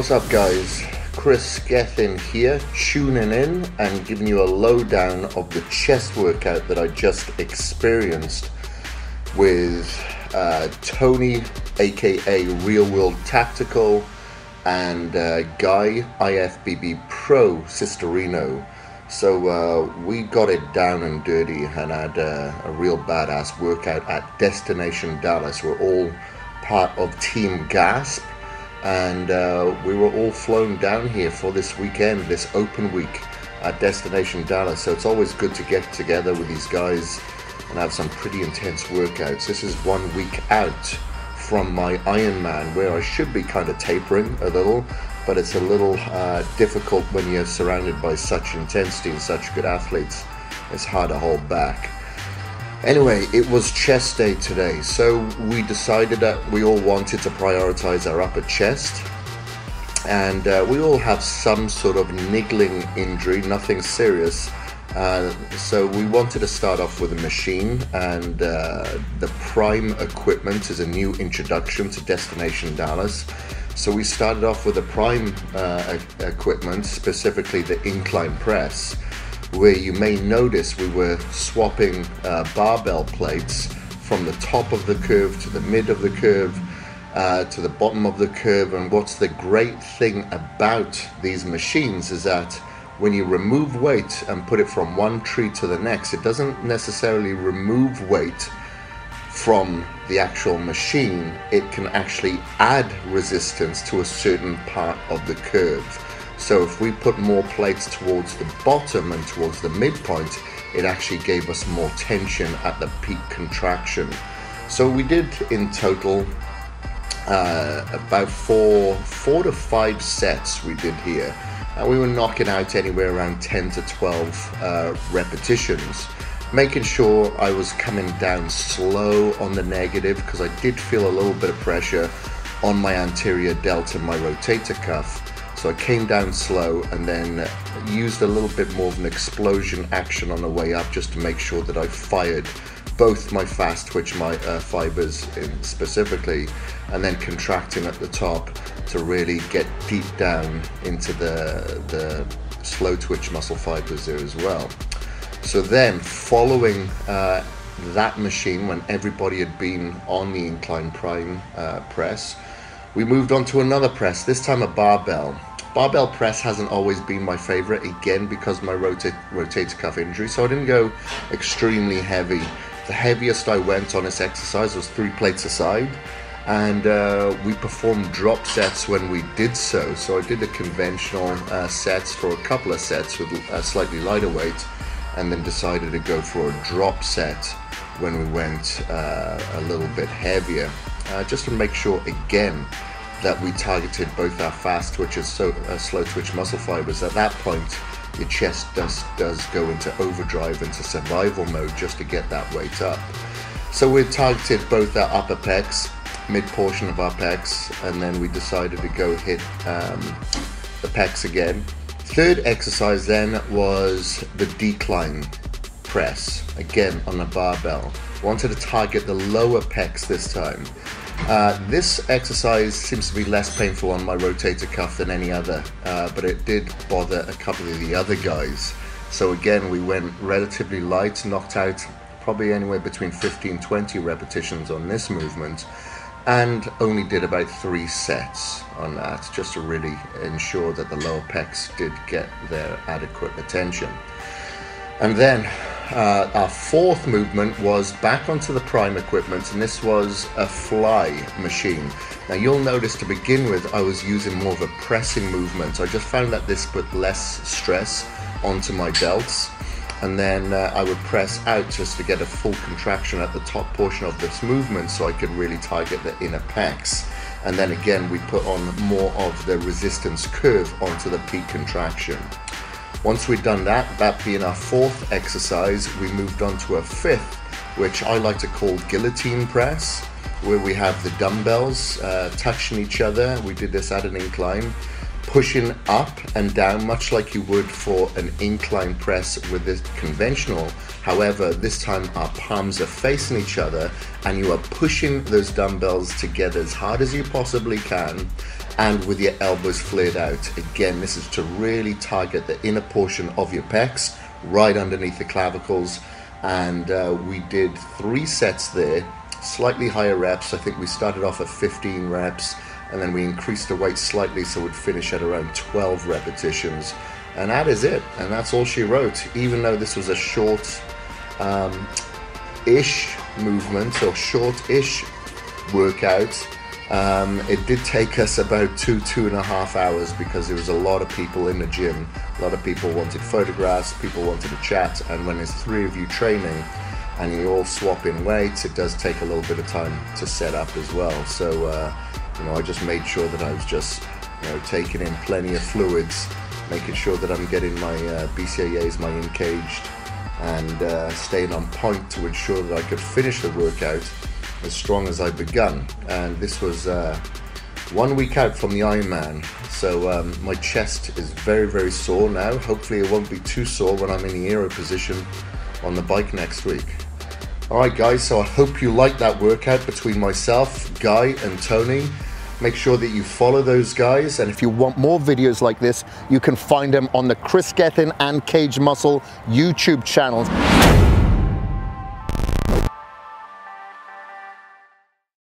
What's up guys, Kris Gethin here, tuning in and giving you a lowdown of the chest workout that I just experienced with Tony aka Real World Tactical and Guy IFBB Pro Cisternino. So we got it down and dirty and had a real badass workout at Destination Dallas. We're all part of Team Gasp, and we were all flown down here for this weekend, this open week at Destination Dallas. So it's always good to get together with these guys and have some pretty intense workouts. This is 1 week out from my Ironman, where I should be kind of tapering a little, but it's a little difficult when you're surrounded by such intensity and such good athletes. It's hard to hold back. Anyway, it was chest day today, so we decided that we all wanted to prioritize our upper chest, and we all have some sort of niggling injury, nothing serious. So we wanted to start off with a machine, and the Prime equipment is a new introduction to Destination Dallas. So we started off with the Prime equipment, specifically the incline press, where you may notice we were swapping barbell plates from the top of the curve to the mid of the curve to the bottom of the curve. And what's the great thing about these machines is that when you remove weight and put it from one tree to the next, it doesn't necessarily remove weight from the actual machine. It can actually add resistance to a certain part of the curve. So if we put more plates towards the bottom and towards the midpoint, it actually gave us more tension at the peak contraction. So we did in total about four to five sets we did here. And we were knocking out anywhere around 10 to 12 repetitions, making sure I was coming down slow on the negative, because I did feel a little bit of pressure on my anterior delt and my rotator cuff. So I came down slow and then used a little bit more of an explosion action on the way up, just to make sure that I fired both my fast twitch fibers specifically, and then contracting at the top to really get deep down into the slow twitch muscle fibers there as well. So then following that machine, when everybody had been on the incline prime press, we moved on to another press, this time a barbell. Barbell press hasn't always been my favorite, again because of my rotator cuff injury, so I didn't go extremely heavy. The heaviest I went on this exercise was 3 plates a side, and we performed drop sets when we did so. So I did the conventional sets for a couple of sets with a slightly lighter weight, and then decided to go for a drop set when we went a little bit heavier, just to make sure again that we targeted both our fast twitches, so slow twitch muscle fibers. At that point, your chest does go into overdrive, into survival mode, just to get that weight up. So we targeted both our upper pecs, mid portion of our pecs, and then we decided to go hit the pecs again. Third exercise then was the decline press, again on a barbell. Wanted to target the lower pecs this time. This exercise seems to be less painful on my rotator cuff than any other, but it did bother a couple of the other guys. So again, we went relatively light, knocked out probably anywhere between 15-20 repetitions on this movement, and only did about 3 sets on that, just to really ensure that the lower pecs did get their adequate attention. And then our fourth movement was back onto the Prime equipment, and this was a fly machine. Now you'll notice to begin with I was using more of a pressing movement. I just found that this put less stress onto my delts, and then I would press out just to get a full contraction at the top portion of this movement, so I could really target the inner pecs. And then again we put on more of the resistance curve onto the peak contraction. Once we'd done that, that being our fourth exercise, we moved on to a fifth, which I like to call guillotine press, where we have the dumbbells touching each other. We did this at an incline, pushing up and down much like you would for an incline press with the conventional. However, this time our palms are facing each other and you are pushing those dumbbells together as hard as you possibly can and with your elbows flared out. Again, this is to really target the inner portion of your pecs, right underneath the clavicles. And we did 3 sets there, slightly higher reps. I think we started off at 15 reps and then we increased the weight slightly so we'd finish at around 12 repetitions. And that is it, and that's all she wrote. Even though this was a short-ish movement or short-ish workout, it did take us about 2.5 hours because there was a lot of people in the gym. A lot of people wanted photographs, people wanted to chat, and when there's 3 of you training and you all swap in weights, it does take a little bit of time to set up as well. So you know, I just made sure that I was just, you know, taking in plenty of fluids, making sure that I'm getting my BCAAs, my in-caged, and staying on point to ensure that I could finish the workout as strong as I'd begun. And this was 1 week out from the Ironman, so my chest is very, very sore now. Hopefully it won't be too sore when I'm in the aero position on the bike next week. Alright guys, so I hope you liked that workout between myself, Guy and Tony. Make sure that you follow those guys, and if you want more videos like this, you can find them on the Kris Gethin and Cage Muscle YouTube channels.